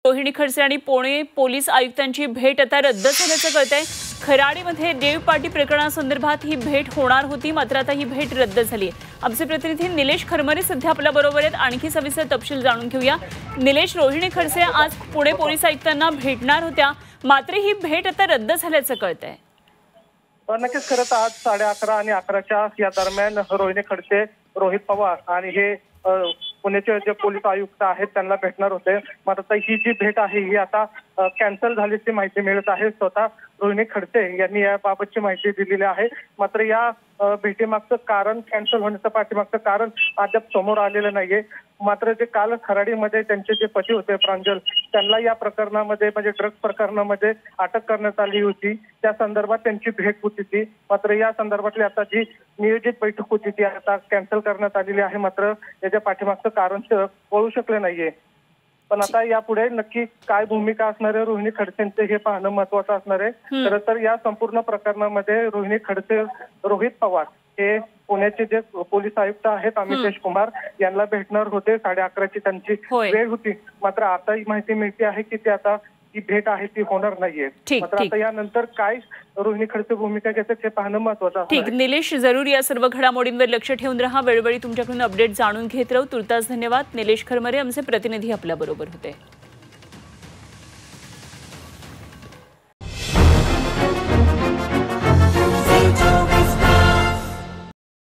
रोहिणी खडसे आणि पुणे पोलीस आयुक्तांची भेट आता रद्द झाल्याचं कळतंय। खराडीमध्ये देव पाटी प्रकरणासंदर्भात ही भेट होणार होती, मात्र आता ही भेट रद्द झाली आहे। आमचे प्रतिनिधी निलेश खरमरे सध्या आपल्या बरोबर आहेत। आणखी सविस्तर तपशील जाणून घेऊया। निलेश, रोहिणी खडसे आज पुणे पोलीस आयुक्तांना भेटणार होत्या, मात्र ही भेट आता रद्द झाल्याचं कळतंय। नक्कीच खरं तर आज 11:30 आणि 11च्या या दरम्यान रोहिणी खडसे, रोहित पवार आणि हे पुण्याचे जे पोलीस आयुक्त आहेत त्यांना भेटणार होते, मात्र ही जी भेट आहे ही आता कॅन्सल झाल्याची माहिती मिळत आहे। स्वतः रोहिणी खडसे यांनी याबाबतची माहिती दिलेली आहे, मात्र या भेटीमागचं कारण, कॅन्सल होण्याचं पाठीमागचं कारण अद्याप समोर आलेलं नाहीये। मात्र जे काल खराडीमध्ये त्यांचे जे पती होते प्रांजल, त्यांना या प्रकरणामध्ये म्हणजे ड्रग्ज प्रकरणामध्ये अटक करण्यात आली होती, त्या संदर्भात त्यांची भेट होती ती। मात्र या संदर्भातली आता जी नियोजित बैठक होती ती आता कॅन्सल करण्यात आलेली आहे। मात्र याच्या पाठीमागचं कारण कळू शकले नाहीये। पण आता यापुढे नक्की काय भूमिका असणार आहे रोहिणी खडसेंचे हे पाहणं महत्वाचं असणार आहे। खरं तर या संपूर्ण प्रकरणामध्ये रोहिणी खडसे, रोहित पवार हे पुण्याचे जे पोलीस आयुक्त आहेत अमितेश कुमार यांना भेटणार होते। 11:30ची त्यांची वेळ होती, मात्र आता ही माहिती मिळते आहे की ते आता ही भेट आहे ती होणार नाहीये। मात्र आता यानंतर काय रोहिणी खडसे भूमिका घेतात हे पाहणं महत्वाचं आहे। ठीक, निलेश, जरूर या सर्व घडामोडींवर लक्ष ठेवून रहा। वेळोवेळी तुमच्याकडून अपडेट जाणून घेत राहू। तुर्तास धन्यवाद। निलेश खरमरे आमचे प्रतिनिधी आपल्या बरोबर होते।